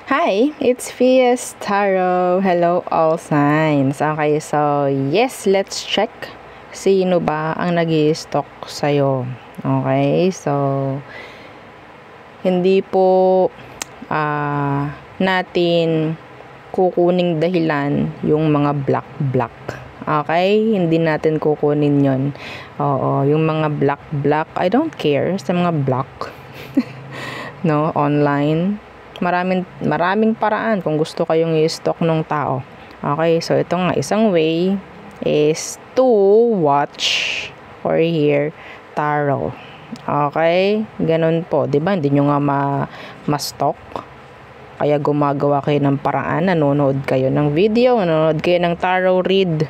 Hi, it's Fias Tarot. Hello all signs. Okay, so yes, let's check. Sino ba ang nag-i-stalk sa'yo? Okay, so hindi po natin kukuning dahilan yung mga black. Okay, hindi natin kukunin yon. Oo, yung mga black, I don't care sa mga black. No, online. Maraming paraan kung gusto kayong i-stalk ng tao. Okay, so ito nga, isang way is to watch or hear tarot. Okay, ganun po. Diba, hindi nyo nga ma-stalk. Kaya gumagawa kayo ng paraan, nanonood kayo ng video, nanonood kayo ng tarot read.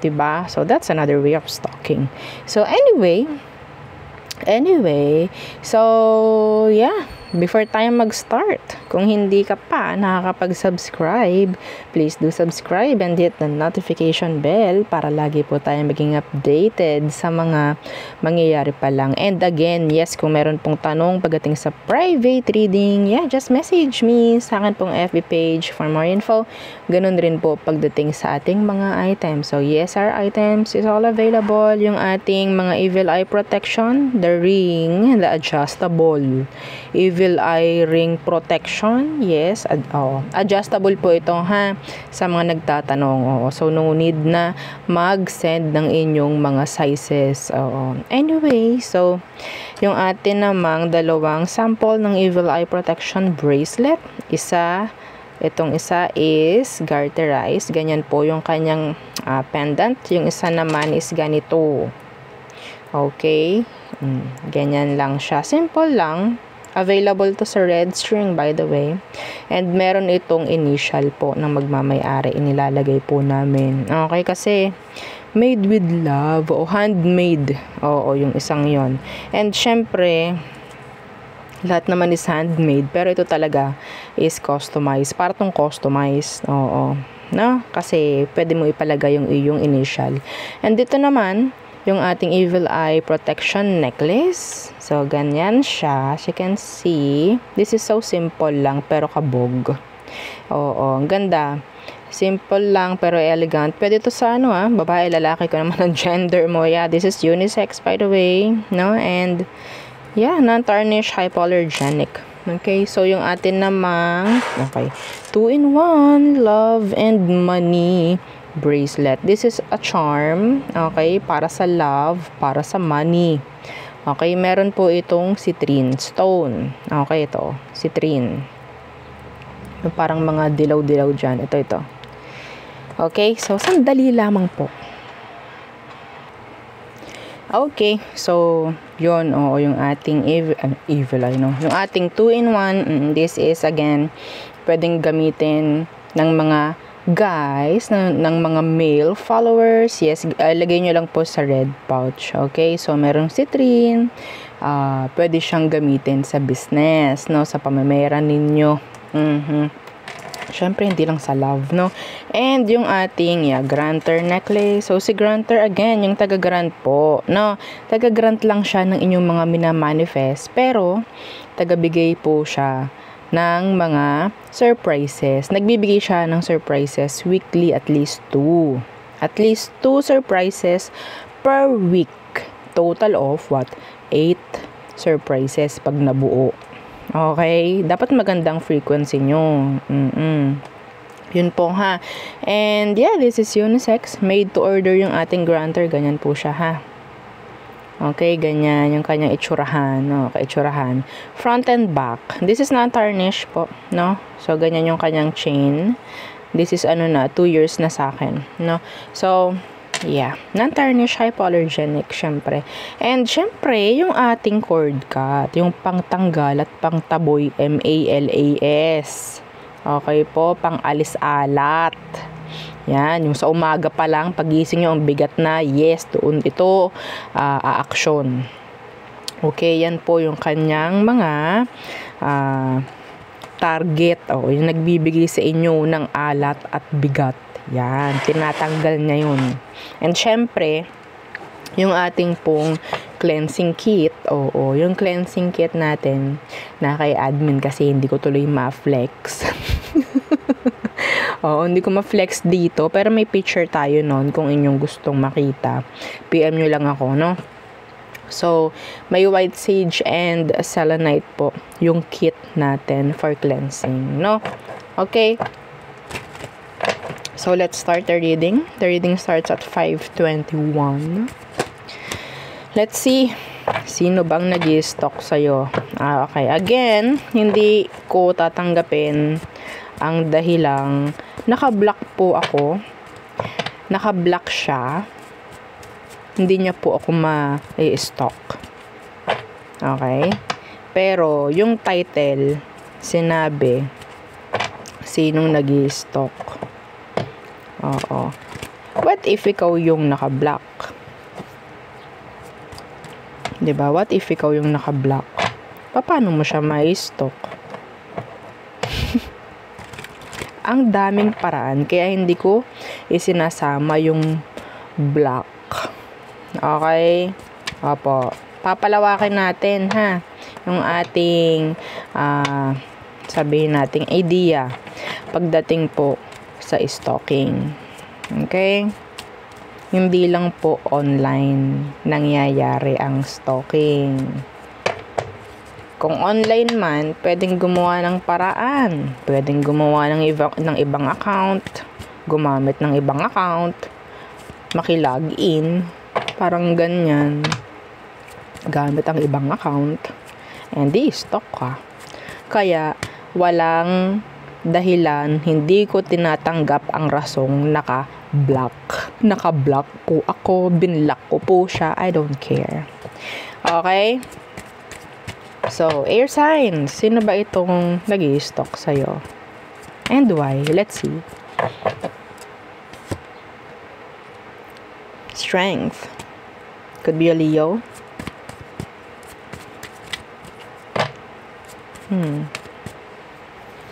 Diba? So, that's another way of stalking. So, anyway, so, yeah. Before tayo mag-start, kung hindi ka pa nakakapag-subscribe, please do subscribe and hit the notification bell para lagi po tayo maging updated sa mga mangyayari pa lang. And again, yes, kung meron pong tanong pagdating sa private reading, yeah, just message me sa akin pong FB page for more info. Ganun rin po pagdating sa ating mga items. So yes, our items is all available. Yung ating mga evil eye protection, the ring, the adjustable evil eye ring protection, yes, adjustable po ito ha, sa mga nagtatanong. So no need na mag-send ng inyong mga sizes. Anyway, so yung atin namang dalawang sample ng evil eye protection bracelet, itong isa is garterized, ganyan po yung kanyang pendant, yung isa naman is ganito. Okay, ganyan lang siya, simple lang. Available to sa red string, by the way. And meron itong initial po ng magmamay-ari. Inilalagay po namin. Okay, kasi made with love o handmade. Oo, yung isang yon. And syempre, lahat naman is handmade. Pero ito talaga is customized. Para tong customized. Oo. No? Kasi pwede mo ipalagay yung iyong initial. And dito naman, yung ating evil eye protection necklace. So, ganyan siya. As you can see, this is so simple lang, pero kabog. Oo, ang ganda. Simple lang, pero elegant. Pwede to sa babae, lalaki ko naman ang gender mo. Yeah, this is unisex, by the way. No? And, yeah, non-tarnish, hypoallergenic. Okay, so yung atin namang, 2-in-1, love and money bracelet. This is a charm, okay, para sa love, para sa money. Okay, meron po itong citrine stone. Okay, ito, citrine. Parang mga dilaw-dilaw dyan. Ito. Okay, so sandali lamang po. Okay, so yun, yung ating evil eye, no? Yung ating 2-in-1, this is again, pwedeng gamitin ng mga guys, ng mga male followers. Yes, lagay nyo lang po sa red pouch. Okay, so merong citrine, pwede siyang gamitin sa business, no, sa pamamera ninyo. Syempre, hindi lang sa love, no? And yung ating, granter necklace. So, si granter, again, yung taga-grant po, no? Taga-grant lang siya ng inyong mga minamanifest, pero taga-bigay po siya ng mga surprises. Nagbibigay siya ng surprises weekly, at least 2. At least 2 surprises per week. Total of 8 surprises pag nabuo. Okay? Dapat magandang frequency nyo. Yun po ha. And yeah, this is unisex. Made to order yung ating granter. Ganyan po siya ha. Okay, ganyan yung kanyang itsurahan, no? Itsurahan. Front and back. This is not tarnish po, no? So, ganyan yung kanyang chain. This is 2 years na sa akin, no? So, yeah. Non-tarnish, hypoallergenic, syempre. And, syempre, yung ating cord cut. Yung pangtanggal at pangtaboy, MALAS. Okay po, pang-alis-alat. Yan, yung sa umaga pa lang, pagising nyo, ang bigat na, yes, doon ito, aaksyon. Okay, yan po yung kanyang mga target, yung nagbibigay sa inyo ng alat at bigat. Yan, tinatanggal niya yun. And syempre, yung ating pong cleansing kit. Oo, yung cleansing kit natin na kay admin kasi hindi ko tuloy ma-flex. Oo, hindi ko ma-flex dito pero may picture tayo nun kung inyong gustong makita. PM nyo lang ako, no? So, may white sage and selenite po yung kit natin for cleansing, no? Okay. So, let's start the reading. The reading starts at 5:21. Let's see. Sino bang nag-i-stalk sa'yo? Okay. Again, hindi ko tatanggapin ang dahilang naka-block po ako. Naka-block siya. Hindi niya po ako ma-i-stalk. Okay? Pero, yung title, sinabi, sinong nag-i-stalk. Oo. What if ikaw yung naka-block? Diba? What if ikaw yung naka-block? Paano mo siya ma-i-stalk? Ang daming paraan, kaya hindi ko isinasama yung block. Okay? Opo. Papalawakin natin, ha? Yung ating, sabihin nating idea pagdating po sa stalking. Okay? Hindi lang po online nangyayari ang stalking. Kung online man, pwedeng gumawa ng paraan. Pwedeng gumawa ng ibang account. Gumamit ng ibang account. Makilogin. Parang ganyan. Gamit ang ibang account. And di-stalk ka. Kaya, walang dahilan, hindi ko tinatanggap ang rasong naka-block. Naka-block po ako. Binlock ko po siya. I don't care. Okay? So, air signs. Sino ba itong nag-i-stalk sa'yo? And why? Let's see. Strength. Could be a Leo.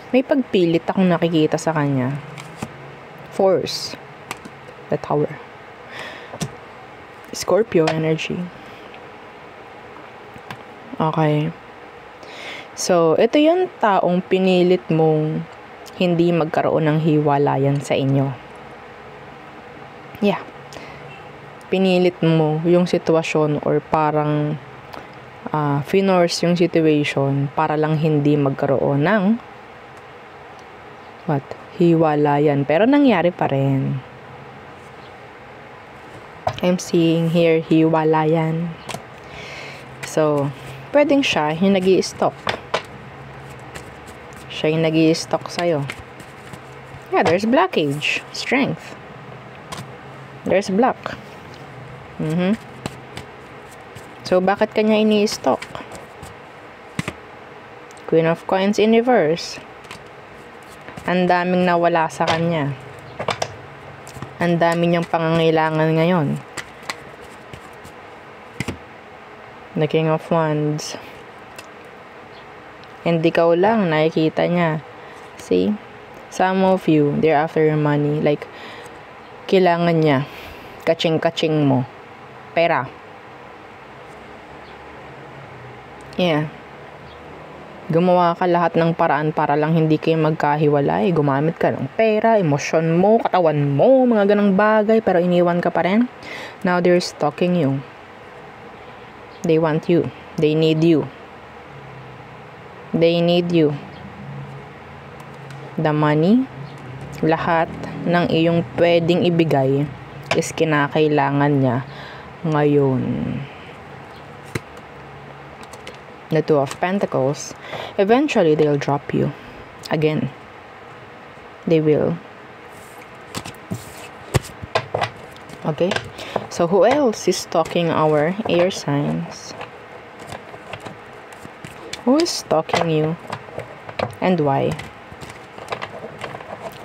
May pagpilit akong nakikita sa kanya. Force. The Tower. Scorpio energy. Okay. So, ito yung taong pinilit mong hindi magkaroon ng hiwalayan sa inyo. Yeah. Pinilit mo yung sitwasyon or parang finorce yung situation para lang hindi magkaroon ng hiwalayan. Pero nangyari pa rin. I'm seeing here hiwalayan. So, pwedeng siya yung nag-i-stalk. Siya yung nag-i-stalk sa'yo. Yeah, there's blockage. Strength. There's block. So, bakit kanya ini-stalk? Queen of Coins in reverse. Ang daming nawala sa kanya. Ang dami niyang pangangailangan ngayon. The King of Wands. And ikaw lang, nakikita niya. See? Some of you, they're after your money. Like, kailangan niya. Kaching-kaching mo. Pera. Yeah. Gumawa ka lahat ng paraan para lang hindi kayo magkahiwalay. Gumamit ka ng pera, emosyon mo, katawan mo, mga ganang bagay, pero iniwan ka pa rin. Now they're stalking you. They want you. They need you. They need you. The money, lahat ng iyong pwedeng ibigay is kinakailangan niya ngayon. The Two of Pentacles, eventually they'll drop you. Again. They will. Okay? So, who else is stalking our air signs? Who is stalking you? And why?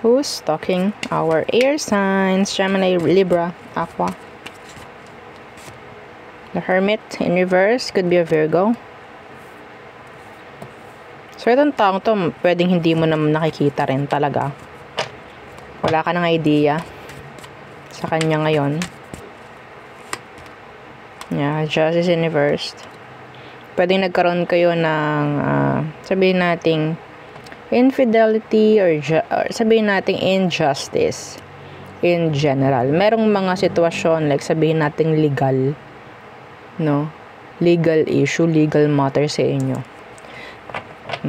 Who is stalking our air signs? Gemini, Libra, Aqua. The Hermit in reverse could be a Virgo. So, itong taong to, pwedeng hindi mo naman nakikita rin talaga. Wala ka ng idea sa kanya ngayon. Yeah, justice in reverse. Pwedeng nagkaroon kayo ng, sabihin nating, infidelity or sabihin nating injustice in general. Merong mga sitwasyon, like sabihin nating legal, no? Legal issue, legal matter sa inyo.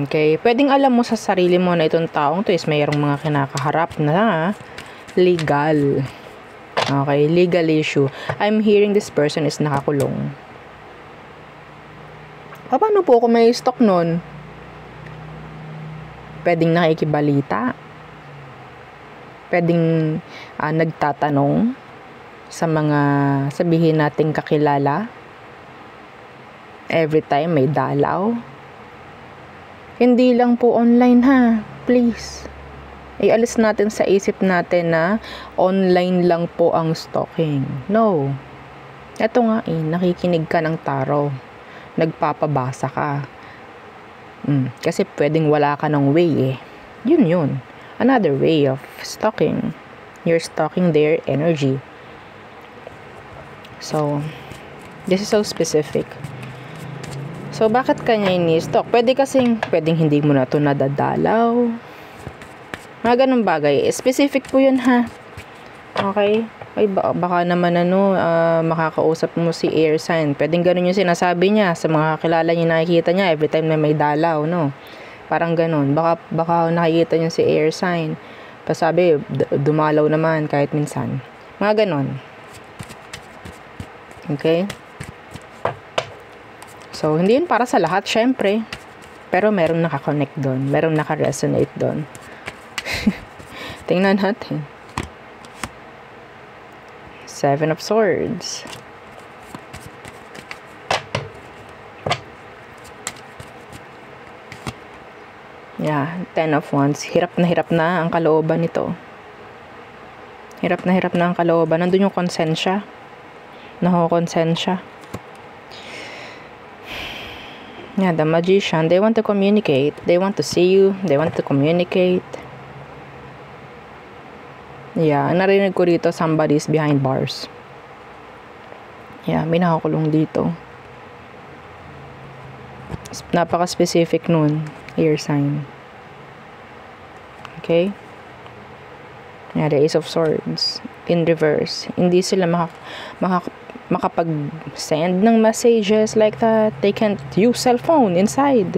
Okay? Pwedeng alam mo sa sarili mo na itong taong to is mayroong mga kinakaharap na legal. Okay? Legal issue. I'm hearing this person is nakakulong. Paano po ako may stock nun? Pwedeng nakikibalita. Pwedeng nagtatanong sa mga sabihin nating kakilala. Every time may dalaw. Hindi lang po online ha. Please. Ialis natin sa isip natin na online lang po ang stalking. No. Ito nga nakikinig ka ng tarot. Nagpapabasa ka. Kasi pwedeng wala ka ng way Yun. Another way of stalking. You're stalking their energy. So, this is so specific. So, bakit kanya ini-stalk? Pwedeng hindi mo na ito nadadalaw. Mga ganun bagay. Specific po yun ha. Okay? Ay, baka naman makakausap mo si air sign. Pwedeng ganun yung sinasabi niya sa mga kakilala niya, nakikita niya every time na may dalaw, no? Parang ganun. Baka nakikita niya si air sign. Pasabi, dumalaw naman kahit minsan. Mga ganun. Okay? So, hindi yun para sa lahat, syempre. Pero merong nakakonect doon. Merong nakaresonate doon. Tingnan natin. 7 of Swords. Yeah, 10 of Wands. Hirap na ang kalooban nito. Hirap na ang kalooban. Nandun yung konsensya. Nakokonsensya. Yeah, the Magician. They want to communicate. They want to see you. They want to communicate. Yeah, narinig ko rito, somebody's behind bars. Yeah, may nakakulong dito. Napaka-specific nun. Air sign. Okay? Yeah, the Ace of Swords. In reverse. Hindi sila makapag-send ng messages like that. They can't use cellphone inside.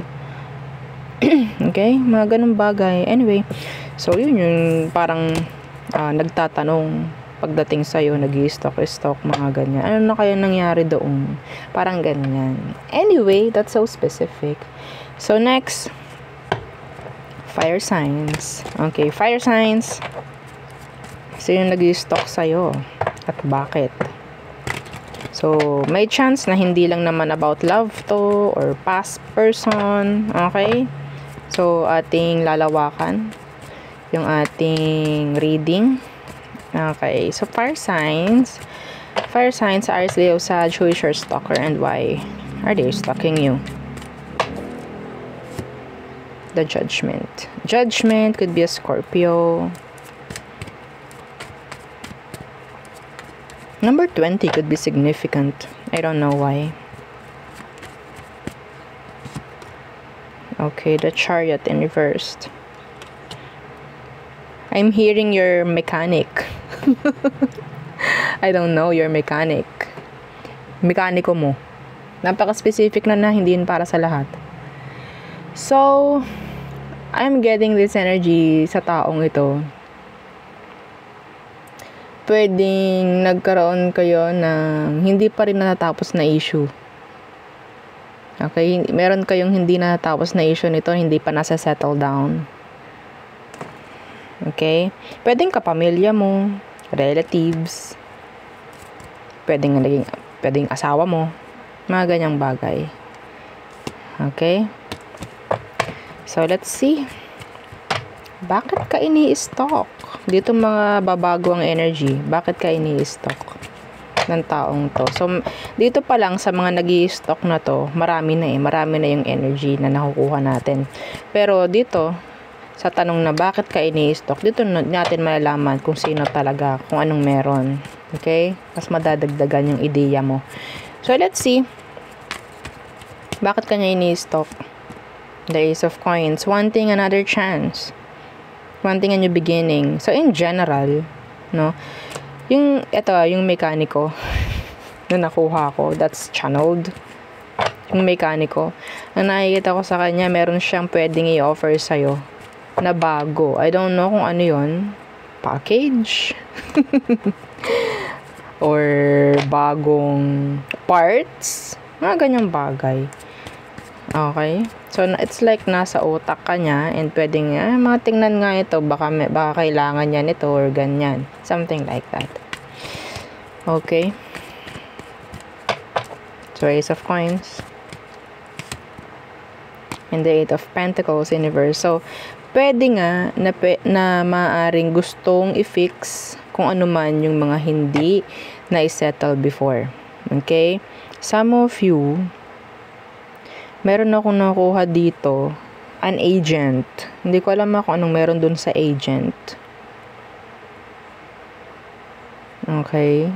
Okay? Mga ganun bagay. Anyway, so yun yung parang nagtatanong pagdating sa'yo, nag-i-stalk, mga ganyan. Ano na kaya nangyari doon? Parang ganyan. Anyway, that's so specific. So, next, fire signs. Okay, fire signs. Sino nag-i-stalk sa'yo? At bakit? So, may chance na hindi lang naman about love to or past person. Okay? So, ating lalawakan yung ating reading. Okay, so fire signs, Aries, Leo, Sag, who is your stalker and why are they stalking you? The Judgment. Judgment could be a Scorpio. Number 20 could be significant. I don't know why. Okay, the Chariot in reversed. I'm hearing your mechanic. I don't know, your mechanic. Mekaniko mo. Napaka-specific na hindi yun para sa lahat. So, I'm getting this energy sa taong ito. Pwedeng nagkaroon kayo ng hindi pa rin natatapos na issue. Okay? Meron kayong hindi natatapos na issue nito, hindi pa nasa-settle down. Okay? Pwedeng kapamilya mo, relatives, pwedeng asawa mo, mga ganyang bagay. Okay? So, let's see. Bakit ka ini-stalk? Dito mga babago ang energy. Bakit ka ini-stalk ng taong to? So, dito pa lang sa mga nag-i-stalk na to, marami na yung energy na nakukuha natin. Pero dito, sa tanong na bakit ka ini-stalk, dito natin malalaman kung sino talaga, kung anong meron. Okay? Mas madadagdagan yung ideya mo. So, let's see. Bakit kanya ini-stock? The Ace of Coins. Wanting another chance. Wanting a new beginning. So, in general, no? Yung mekaniko na nakuha ko, that's channeled. Yung mekaniko. Ang nakikita ko sa kanya, meron siyang pwedeng i-offer sa'yo na bago. I don't know kung ano yun. Package? Or bagong parts? Mga ganyang bagay. Okay? So, it's like nasa utak ka niya and pwedeng, mga tingnan nga ito, baka kailangan niya nito or ganyan. Something like that. Okay? So, Ace of Coins. And the Eight of Pentacles in reverse. So, pwede nga na maaaring gustong i-fix kung ano man yung mga hindi na i-settle before. Okay? Some of you, meron akong nakuha dito, an agent. Hindi ko alam kung anong meron dun sa agent. Okay?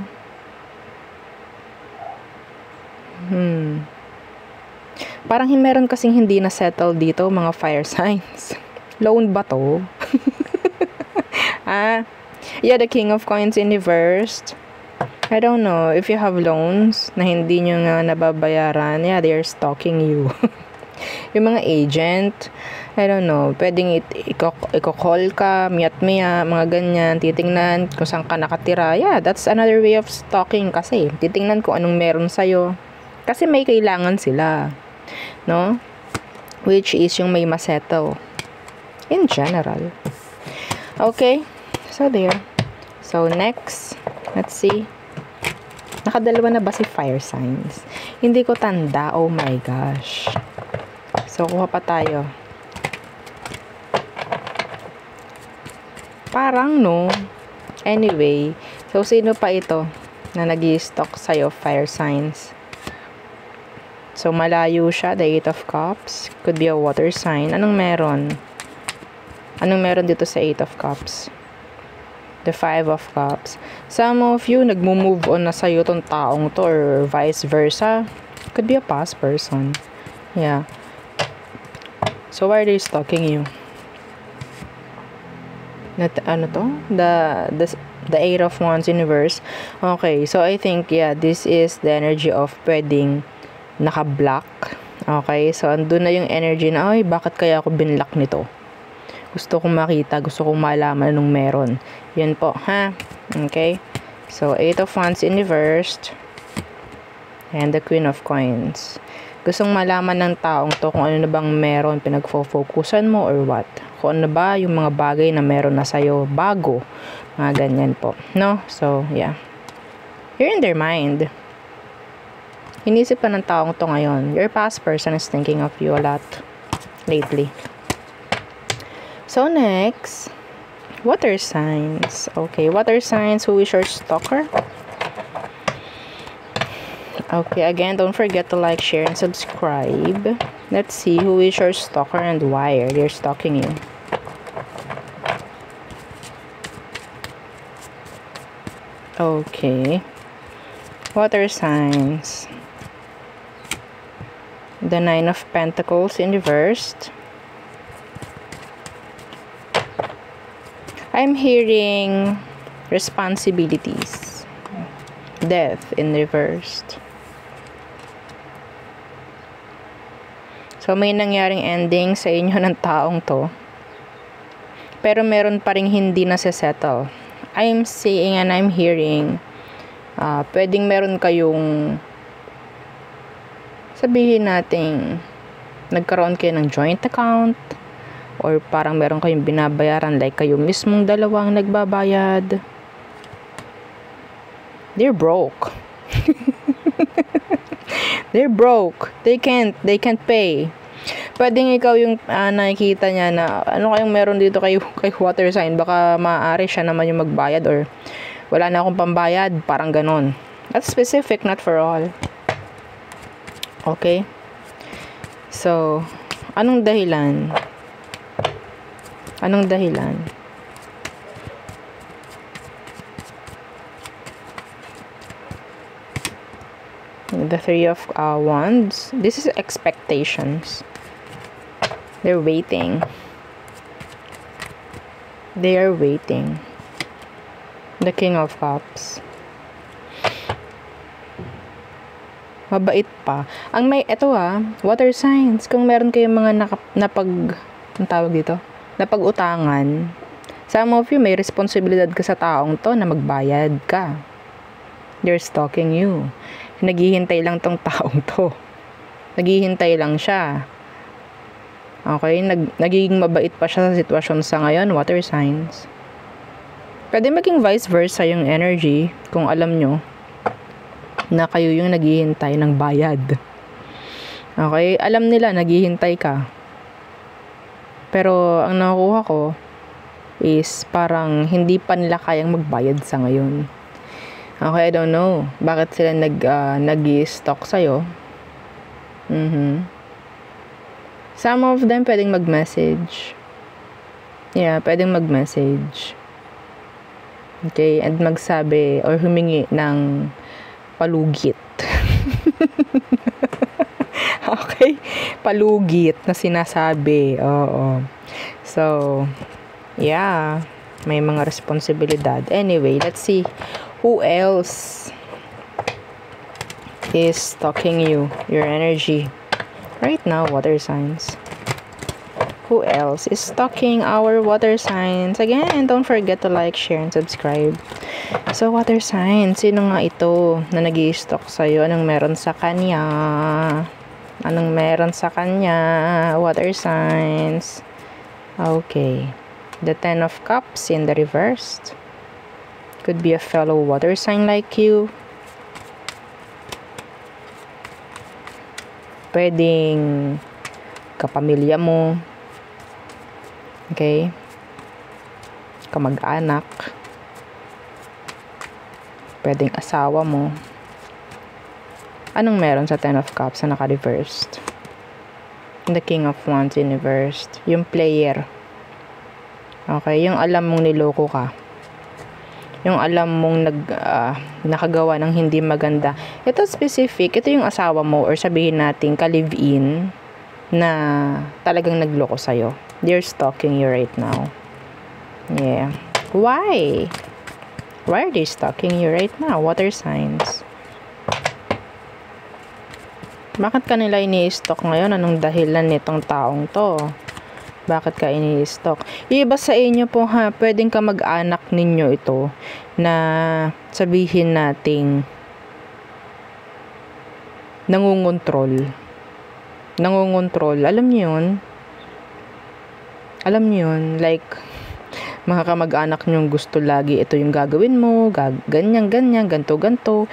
Parang meron kasing hindi na settle dito, mga fire signs. Loan ba to? Yeah, the King of Coins in reversed. I don't know, if you have loans na hindi nyo nga nababayaran, yeah, they're stalking you. Yung mga agent, I don't know, pwedeng i-call ka, miyat-miya, mga ganyan, titingnan kung saan ka nakatira. Yeah, that's another way of stalking kasi. Titingnan kung anong meron sa'yo. Kasi may kailangan sila. No? Which is yung may masettle. In general. Okay? So, there. So, next. Let's see. Nakadalawa na ba si fire signs? Hindi ko tanda. Oh my gosh. So, kuha pa tayo. Parang no. Anyway. So, sino pa ito na nag-i-stock sa'yo fire signs? So, malayo siya. The Eight of Cups. Could be a water sign. Anong meron? Anong meron dito sa Eight of Cups? The Five of Cups. Some of you, nagmo-move on na sa'yo tong taong to or vice versa. Could be a past person. Yeah. So, why are they stalking you? Ano to? The Eight of Wands in reverse. Okay. So, I think, yeah, this is the energy of pwedeng naka-block. Okay? So, andun na yung energy na, ay, bakit kaya ako binlock nito? Gusto kong makita, gusto kong malaman anong meron. Yan po, ha? Okay? So, Eight of Wands in reversed. And the Queen of Coins. Gustong malaman ng taong to kung ano na bang meron, pinagfo-focusan mo or what. Kung ano ba yung mga bagay na meron na sa'yo bago. Mga ganyan po. No? So, yeah. You're in their mind. Inisip pa ng taong to ngayon. Your past person is thinking of you a lot lately. So, next, water signs. Okay, water signs. Who is your stalker? Okay, again, don't forget to like, share, and subscribe. Let's see who is your stalker and why they're stalking you. Okay. Water signs. The Nine of Pentacles in reversed. I'm hearing responsibilities. Death in reversed. So, may nangyaring ending sa inyo ng taong to. Pero meron pa rin hindi nasa-settle. I'm seeing and I'm hearing pwedeng meron kayong sabihin natin nagkaroon kayo ng joint account or parang meron kayong binabayaran like kayo mismong dalawang nagbabayad. They're broke. They're broke. They can't pay. Pwedeng ikaw yung nakikita niya na ano kayong meron dito kay water sign, baka maaari siya naman yung magbayad or wala na akong pambayad, parang ganon. That's specific, not for all. Okay? So, anong dahilan? Anong dahilan? The Three of Wands. This is expectations. They're waiting. They are waiting. The King of Cups. Mabait pa. Ang may, eto water signs. Kung meron kayong mga ang tawag dito? Napag-utangan. Some of you, may responsibilidad ka sa taong to na magbayad ka. They're stalking you. Naghihintay lang tong taong to. Naghihintay lang siya. Okay? Nagiging mabait pa siya sa sitwasyon sa ngayon. Water signs. Pwede maging vice versa yung energy kung alam nyo na kayo yung naghihintay ng bayad. Okay? Alam nila naghihintay ka. Pero ang nakuha ko is parang hindi pa nila kayang magbayad sa ngayon. Okay, I don't know. Bakit sila nag-i-stalk sa'yo? Some of them pwedeng mag-message. Yeah, pwedeng mag-message. Okay, and magsabi or humingi ng palugit. Okay? Palugit na sinasabi. Oo. So, yeah. May mga responsibilidad. Anyway, let's see who else is stalking you, your energy. Right now, water signs. Who else is stalking our water signs? Again, don't forget to like, share, and subscribe. So, water signs, sino nga ito na nag-i-stalk sa'yo? Anong meron sa kanya? Anong meron sa kanya? Water signs. Okay. The Ten of Cups in the reversed. Could be a fellow water sign like you. Pwedeng kapamilya mo. Okay? Kamag-anak. Pwedeng asawa mo. Anong meron sa Ten of Cups na naka-reversed? The King of Wands in reversed. Yung player. Okay? Yung alam mong niloko ka. Yung alam mong nakagawa ng hindi maganda. Ito specific. Ito yung asawa mo or sabihin natin ka-live-in na talagang nagloko sa'yo. They're stalking you right now. Yeah. Why? Why are they stalking you right now? Water signs. Bakit ka nila ini-stalk ngayon? Anong dahilan nitong taong to? Bakit ka ini-stalk? Iba sa inyo po pwedeng ka mag-anak ninyo ito na sabihin nating nangungontrol. Nangungontrol. Alam niyo yun? Alam niyo yun? Like, mga kamag-anak nyong gusto lagi ito yung gagawin mo, ganyan, ganto.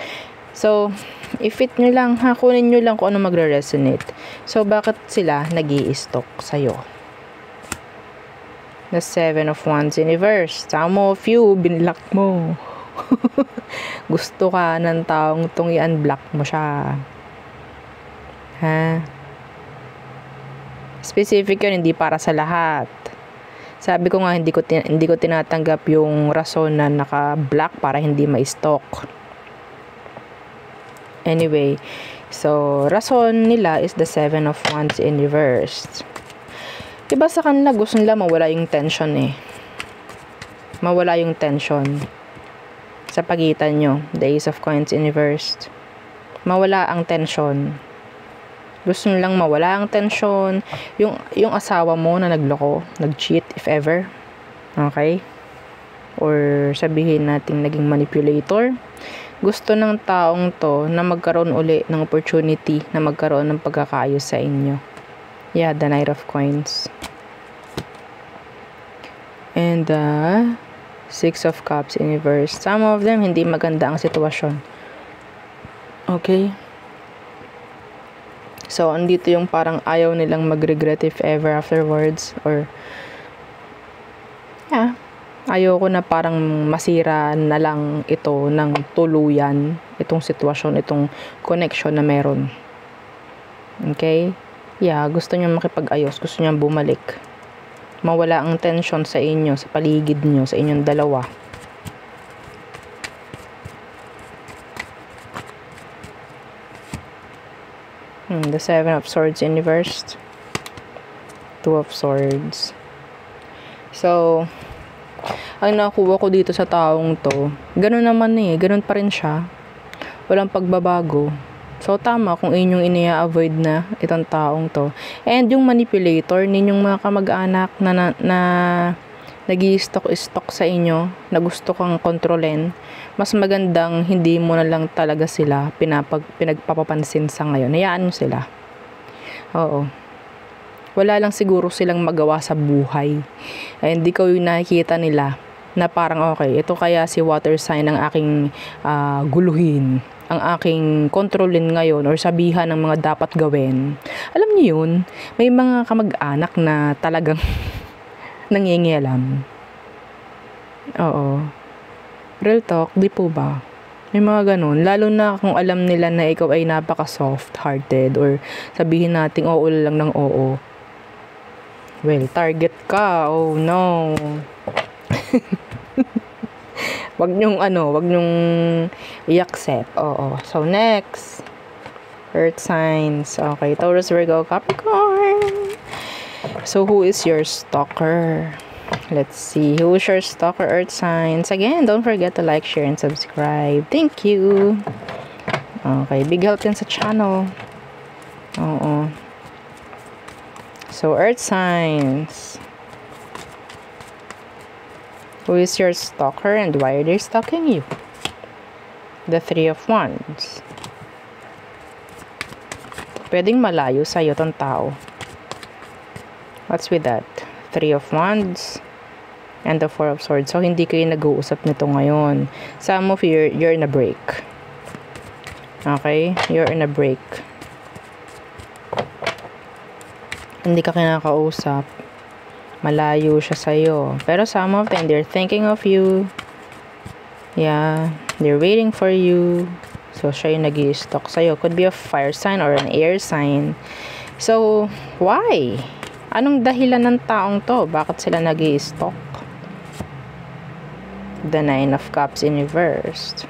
So, i-fit nyo lang, kunin nyo lang kung ano magre-resonate. So, bakit sila nag-i-stalk sa'yo? The Seven of Wands in reverse. Some of you, binlock mo. Gusto ka ng taong itong i-unblock mo siya. Ha? Specific yun, hindi para sa lahat. Sabi ko nga, hindi ko tinatanggap yung rason na naka-block para hindi ma-stalk. Anyway, so, rason nila is the Seven of Wands in reversed. Diba sa kanila, gusto nila mawala yung tension eh. Mawala yung tension sa pagitan nyo. The Ace of Coins in reversed. Mawala ang tension. Gusto nilang mawala ang tension. Yung asawa mo na nagloko, nag-cheat if ever. Okay? Or sabihin nating naging manipulator. Gusto ng taong to na magkaroon uli ng opportunity na magkaroon ng pagkakaayos sa inyo. Yeah, the Knight of Coins. And the Six of Cups in reverse. Some of them, hindi maganda ang sitwasyon. Okay? So, andito yung parang ayaw nilang mag-regret if ever afterwards. Or, yeah. Ayoko na parang masira na lang ito ng tuluyan. Itong sitwasyon, itong connection na meron. Okay? Yeah, gusto niyo makipag-ayos. Gusto niyo bumalik. Mawala ang tension sa inyo, sa paligid niyo, sa inyong dalawa. The Seven of Swords in reverse. Two of Swords. So, ang nakuha ko dito sa taong to, ganun naman ganun pa rin siya. Walang pagbabago. So, tama kung inyong avoid na itong taong to. And yung manipulator, ninyong mga kamag-anak na nag-i-stock sa inyo, na gusto kang kontrolin, mas magandang hindi mo na lang talaga sila pinagpapapansin sa ngayon. Hayaan mo sila. Oo. Wala lang siguro silang magawa sa buhay. Ay, hindi ko yung nakikita nila na parang okay, ito kaya si water sign ang aking guluhin, ang aking kontrolin ngayon or sabihan ng mga dapat gawin. Alam niyo yun, may mga kamag-anak na talagang nangingialam. Oo. Real talk, di po ba? May mga ganun. Lalo na kung alam nila na ikaw ay napaka-soft-hearted or sabihin natin oo lang ng oo. Well, target ka. Oh, no. wag nyong i-accept. Oo. So, next. Earth signs. Okay, Taurus, Virgo, Capricorn. So, who is your stalker? Let's see. Who is your stalker, Earth signs? Again, don't forget to like, share, and subscribe. Thank you. Okay, big help din sa channel. Oo. So, Earth signs. Who is your stalker and why are they stalking you? The Three of Wands. Pwedeng malayo sa'yo tong tao. What's with that? Three of Wands and the Four of Swords. So, hindi kayo nag-uusap nito ngayon. Some of you, you're in a break. Okay? You're in a break. Hindi ka kinakausap. Malayo siya sa'yo. Pero some of them, they're thinking of you. Yeah. They're waiting for you. So, siya yung nag-i-stalk sa'yo. Could be a fire sign or an air sign. So, why? Anong dahilan ng taong to? Bakit sila nag-i-stalk? The Nine of Cups in reversed.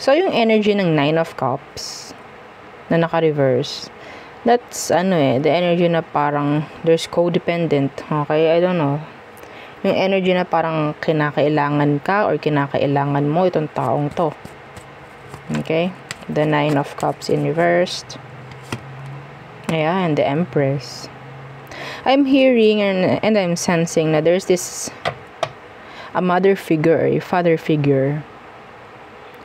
So, yung energy ng Nine of Cups na naka-reverse, that's the energy na parang there's codependent. Okay, I don't know. Yung energy na parang kinakailangan ka or kinakailangan mo itong taong to. Okay, the Nine of Cups in reversed. Ayan, the Empress. I'm hearing and I'm sensing na there's this a mother figure or a father figure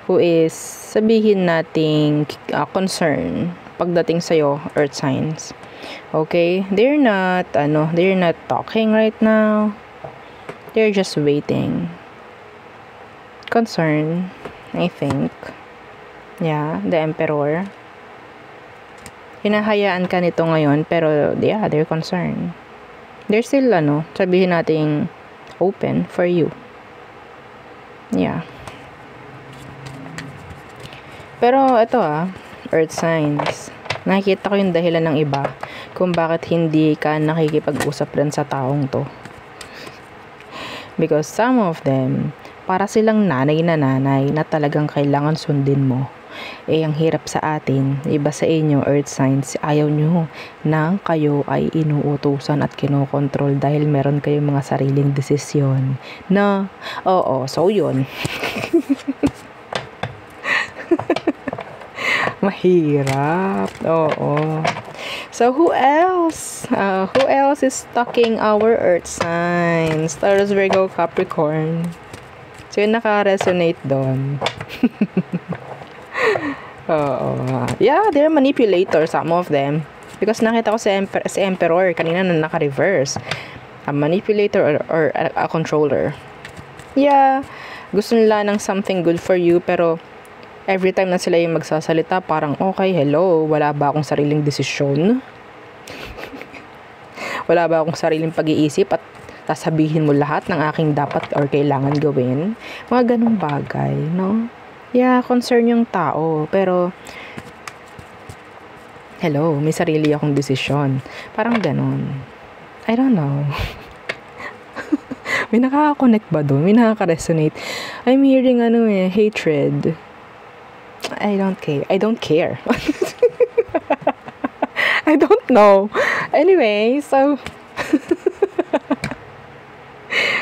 who is sabihin nating concern pagdating sa'yo, Earth signs. Okay? They're not talking right now. They're just waiting. Concern, I think. Yeah, the Emperor. Hinahayaan ka nito ngayon, pero yeah, they're concerned. They're still, sabihin nating open for you. Yeah. Pero, ito Earth signs. Nakikita ko yung dahilan ng iba kung bakit hindi ka nakikipag-usap rin sa taong to. Because some of them, para silang nanay na talagang kailangan sundin mo. Ang hirap sa atin, iba sa inyo, Earth signs, ayaw nyo na kayo ay inuutusan at kinokontrol dahil meron kayong mga sariling desisyon. So yun. Mahirap. Oo. So, who else? Who else is stalking our Earth signs? Taurus, Virgo, Capricorn. So, yun naka-resonate doon. Oo. Yeah, they're manipulators, some of them. Because nakita ko si Emperor kanina na naka-reverse. A manipulator or a controller. Yeah, gusto nila ng something good for you, pero every time na sila yung magsasalita, parang, okay, hello, wala ba akong sariling desisyon? Wala ba akong sariling pag-iisip at sasabihin mo lahat ng aking dapat or kailangan gawin? Mga ganung bagay, no? Yeah, concern yung tao, pero hello, may sarili akong desisyon. Parang ganun. I don't know. May nakaka-connect ba doon? May nakaka-resonate? I'm hearing hatred. I don't care. I don't know. Anyway, so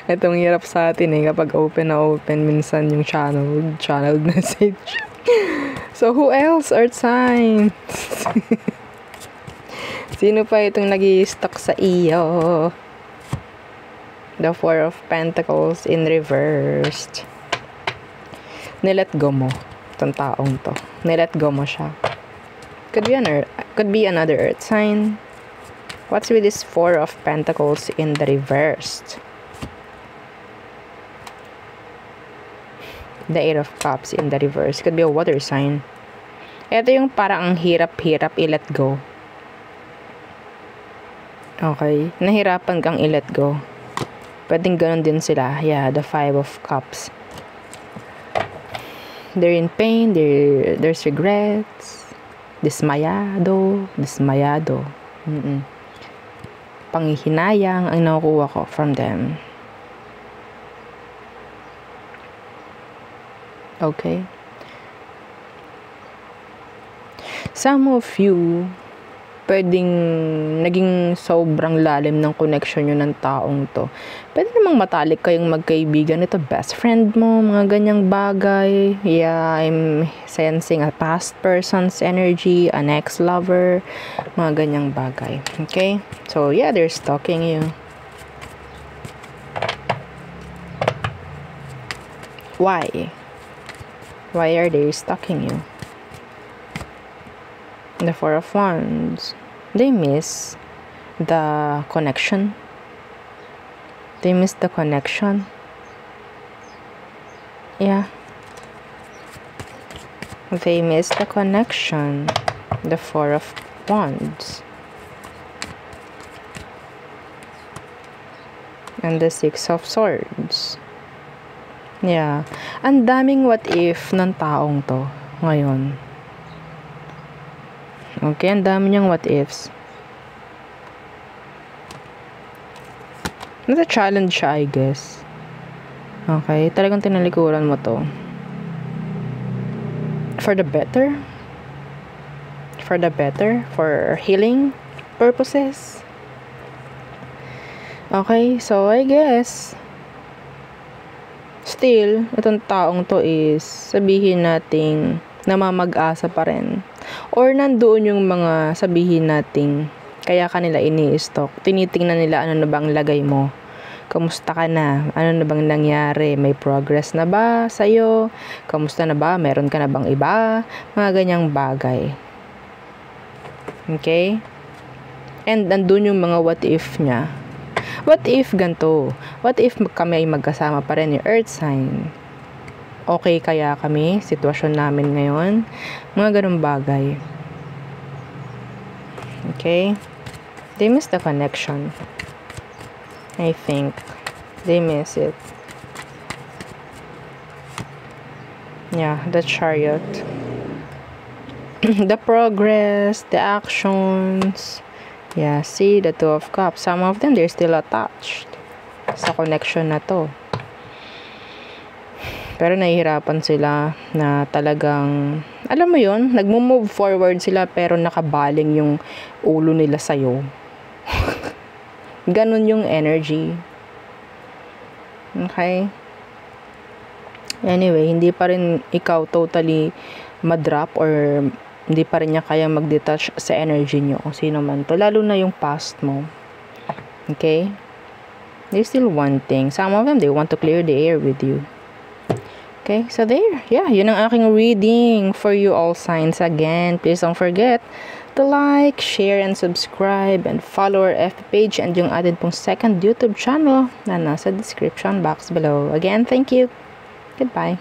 itong hirap sa atin kapag open minsan yung channel message. So who else? Earth sign. Sino pa itong nag-i-stuck sa iyo? The Four of Pentacles in reversed. Nilet go mo itong taong to. Nilet go mo siya. Could be another earth sign. What's with this Four of Pentacles in the reversed? The Eight of Cups in the reverse. Could be a water sign. Ito yung parang ang hirap-hirap i-let go. Okay. Nahirapan kang i-let go. Pwedeng ganun din sila. Yeah, the Five of Cups. They're in pain. There's regrets. Dismayado. Panghihinayang ang nakukuha ko from them. Okay. Some of you, pwedeng naging sobrang lalim ng connection nyo ng taong to. Pwede namang matalik kayong magkaibigan. Ito, best friend mo, mga ganyang bagay. Yeah, I'm sensing a past person's energy, an ex-lover, mga ganyang bagay. Okay? So, yeah, they're stalking you. Why? Why are they stalking you? The Four of Wands. They miss the connection. They miss the connection. Yeah. They miss the connection. The Four of Wands. And the Six of Swords. Yeah. Ang daming what if ng taong to ngayon. Okay, ang dami niyang what ifs. Nasa-challenge siya, I guess. Okay, talagang tinalikuran mo to. For the better? For the better? For healing purposes? Okay, so I guess still, itong taong to is sabihin nating namamag-asa pa rin. Or nandoon yung mga sabihin nating kaya kanila ini-stalk. Tinitingnan nila ano na bang lagay mo. Kamusta ka na? Ano na bang nangyari? May progress na ba sa'yo? Kamusta na ba? Meron ka na bang iba? Mga ganyang bagay. Okay? And nandun yung mga what if niya. What if ganito? What if kami ay magkasama pa rin yung earth sign? Okay kaya kami? Sitwasyon namin ngayon? Mga ganung bagay. Okay? They miss the connection. I think. They miss it. Yeah, the Chariot. The progress, the actions. Yeah, see, the Two of Cups. Some of them, they're still attached sa connection na to. Pero nahihirapan sila na talagang, alam mo yun, nagmo-move forward sila pero nakabaling yung ulo nila sa'yo. Ganon yung energy. Okay? Anyway, hindi pa rin ikaw totally madrop or hindi pa rin niya kaya mag-detach sa energy nyo kung sino man to. Lalo na yung past mo. Okay? They still want things. Some of them, they want to clear the air with you. Okay, so there. Yeah, yun ang aking reading for you all signs. Again, please don't forget to like, share, and subscribe, and follow our FB page and yung atin pong second YouTube channel na nasa description box below. Again, thank you. Goodbye.